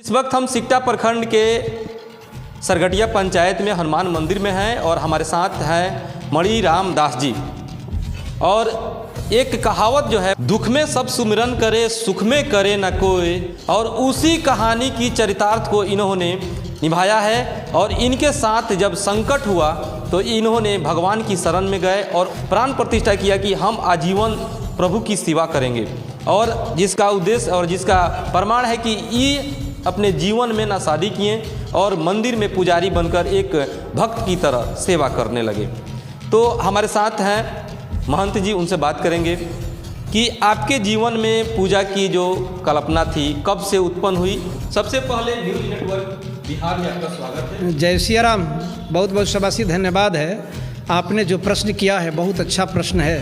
इस वक्त हम सिकटा प्रखंड के सरगटिया पंचायत में हनुमान मंदिर में हैं और हमारे साथ हैं मणिराम दास जी। और एक कहावत जो है, दुख में सब सुमिरन करे सुख में करे न कोई, और उसी कहानी की चरितार्थ को इन्होंने निभाया है। और इनके साथ जब संकट हुआ तो इन्होंने भगवान की शरण में गए और प्राण प्रतिष्ठा किया कि हम आजीवन प्रभु की सेवा करेंगे, और जिसका उद्देश्य और जिसका प्रमाण है कि ये अपने जीवन में ना शादी किए और मंदिर में पुजारी बनकर एक भक्त की तरह सेवा करने लगे। तो हमारे साथ हैं महंत जी, उनसे बात करेंगे कि आपके जीवन में पूजा की जो कल्पना थी कब से उत्पन्न हुई। सबसे पहले न्यूज़ नेटवर्क बिहार में आपका स्वागत है। जय सिया राम। बहुत बहुत शाबाशी, धन्यवाद है। आपने जो प्रश्न किया है बहुत अच्छा प्रश्न है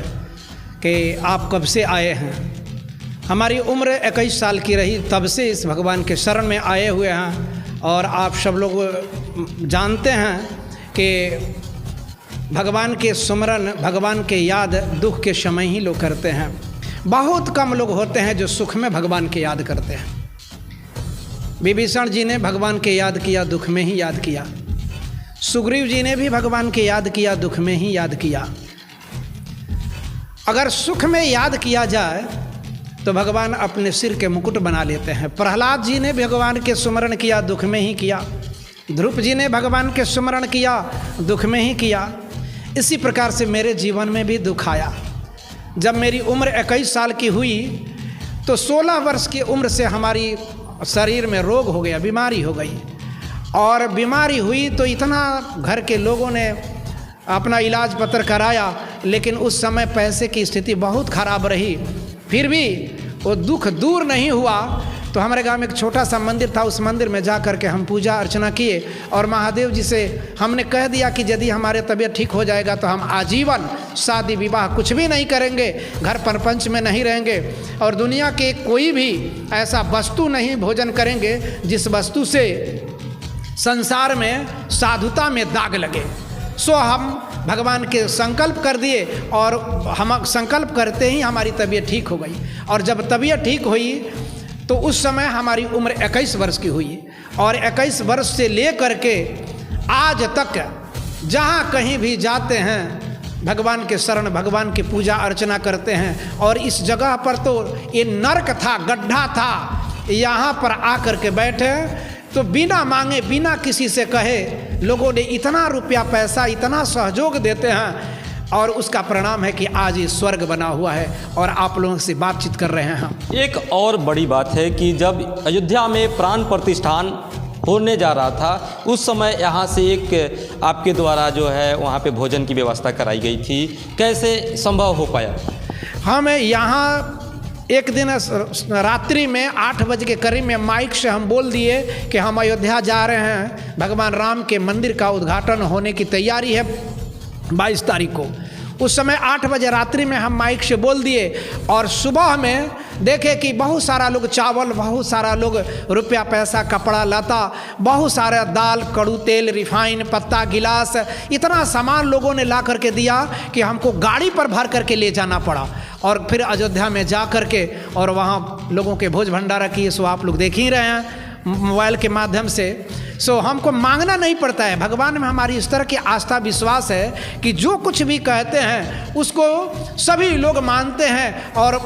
कि आप कब से आए हैं। हमारी उम्र 21 साल की रही तब से इस भगवान के शरण में आए हुए हैं। और आप सब लोग जानते हैं कि भगवान के सुमरन, भगवान के याद दुख के समय ही लोग करते हैं। बहुत कम लोग होते हैं जो सुख में भगवान के याद करते हैं। विभीषण जी ने भगवान के याद किया, दुख में ही याद किया। सुग्रीव जी ने भी भगवान के याद किया, दुख में ही याद किया। अगर सुख में याद किया जाए तो भगवान अपने सिर के मुकुट बना लेते हैं। प्रहलाद जी ने भगवान के सुमरण किया, दुख में ही किया। ध्रुव जी ने भगवान के सुमरण किया, दुख में ही किया। इसी प्रकार से मेरे जीवन में भी दुख आया। जब मेरी उम्र 21 साल की हुई तो 16 वर्ष की उम्र से हमारी शरीर में रोग हो गया, बीमारी हो गई। और बीमारी हुई तो इतना घर के लोगों ने अपना इलाज पत्र कराया, लेकिन उस समय पैसे की स्थिति बहुत खराब रही। फिर भी वो दुख दूर नहीं हुआ। तो हमारे गांव में एक छोटा सा मंदिर था, उस मंदिर में जा कर के हम पूजा अर्चना किए और महादेव जी से हमने कह दिया कि यदि हमारे तबीयत ठीक हो जाएगा तो हम आजीवन शादी विवाह कुछ भी नहीं करेंगे, घर परपंच में नहीं रहेंगे और दुनिया के कोई भी ऐसा वस्तु नहीं भोजन करेंगे जिस वस्तु से संसार में साधुता में दाग लगे। सो हम भगवान के संकल्प कर दिए और हम संकल्प करते ही हमारी तबीयत ठीक हो गई। और जब तबीयत ठीक हुई तो उस समय हमारी उम्र 21 वर्ष की हुई और 21 वर्ष से लेकर के आज तक जहाँ कहीं भी जाते हैं भगवान के शरण, भगवान की पूजा अर्चना करते हैं। और इस जगह पर तो ये नर्क था, गड्ढा था, यहाँ पर आकर के बैठे तो बिना मांगे बिना किसी से कहे लोगों ने इतना रुपया पैसा इतना सहयोग देते हैं और उसका परिणाम है कि आज ये स्वर्ग बना हुआ है और आप लोगों से बातचीत कर रहे हैं हम। एक और बड़ी बात है कि जब अयोध्या में प्राण प्रतिष्ठान होने जा रहा था उस समय यहाँ से एक आपके द्वारा जो है वहाँ पे भोजन की व्यवस्था कराई गई थी, कैसे संभव हो पाया? हम यहाँ एक दिन रात्रि में 8 बजे के करीब में माइक से हम बोल दिए कि हम अयोध्या जा रहे हैं, भगवान राम के मंदिर का उद्घाटन होने की तैयारी है 22 तारीख को। उस समय 8 बजे रात्रि में हम माइक से बोल दिए और सुबह में देखे कि बहुत सारा लोग चावल, बहुत सारा लोग रुपया पैसा, कपड़ा लता, बहुत सारा दाल, कड़ू तेल, रिफाइन, पत्ता, गिलास, इतना सामान लोगों ने ला करके दिया कि हमको गाड़ी पर भर करके ले जाना पड़ा। और फिर अयोध्या में जा करके और वहाँ लोगों के भोज भंडारा किए। सो आप लोग देख ही रहे हैं मोबाइल के माध्यम से। सो हमको मांगना नहीं पड़ता है। भगवान में हमारी इस तरह की आस्था विश्वास है कि जो कुछ भी कहते हैं उसको सभी लोग मानते हैं और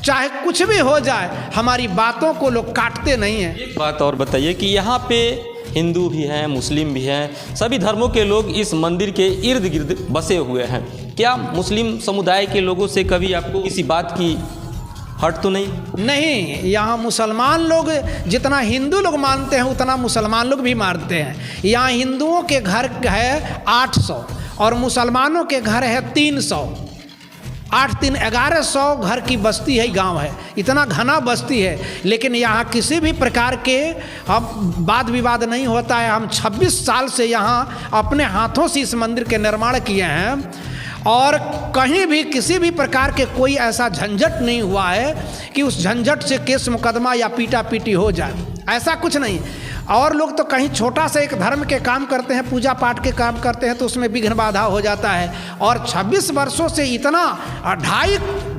चाहे कुछ भी हो जाए हमारी बातों को लोग काटते नहीं हैं। एक बात और बताइए कि यहाँ पे हिंदू भी हैं, मुस्लिम भी हैं, सभी धर्मों के लोग इस मंदिर के इर्द गिर्द बसे हुए हैं। क्या मुस्लिम समुदाय के लोगों से कभी आपको किसी बात की हट तो नहीं? नहीं, यहाँ मुसलमान लोग जितना हिंदू लोग मानते हैं उतना मुसलमान लोग भी मानते हैं। यहाँ हिंदुओं के घर है 800 और मुसलमानों के घर है 300। 8 3 1100 घर की बस्ती है, गांव है, इतना घना बस्ती है। लेकिन यहाँ किसी भी प्रकार के हम वाद विवाद नहीं होता है। हम 26 साल से यहाँ अपने हाथों से इस मंदिर के निर्माण किए हैं और कहीं भी किसी भी प्रकार के कोई ऐसा झंझट नहीं हुआ है कि उस झंझट से केस मुकदमा या पीटा पीटी हो जाए, ऐसा कुछ नहीं। और लोग तो कहीं छोटा सा एक धर्म के काम करते हैं, पूजा पाठ के काम करते हैं तो उसमें विघ्न बाधा हो जाता है। और 26 वर्षों से इतना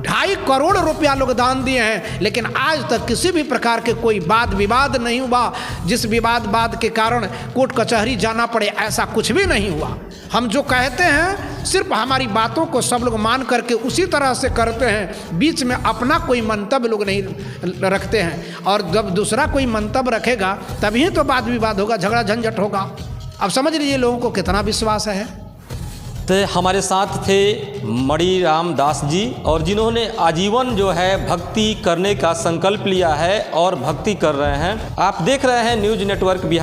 2.5 करोड़ रुपया लोग दान दिए हैं, लेकिन आज तक किसी भी प्रकार के कोई वाद विवाद नहीं हुआ जिस विवाद के कारण कोर्ट कचहरी जाना पड़े, ऐसा कुछ भी नहीं हुआ। हम जो कहते हैं सिर्फ हमारी बातों को सब लोग मान करके उसी तरह से करते हैं, बीच में अपना कोई मंतव्य लोग नहीं रखते हैं। और जब दूसरा कोई मंतव्य रखेगा तभी तो वाद विवाद होगा, झगड़ा झंझट होगा। अब समझ लीजिए लोगों को कितना विश्वास है। तो हमारे साथ थे मणि राम दास जी, और जिन्होंने आजीवन जो है भक्ति करने का संकल्प लिया है और भक्ति कर रहे हैं। आप देख रहे हैं न्यूज़ नेटवर्क बिहार।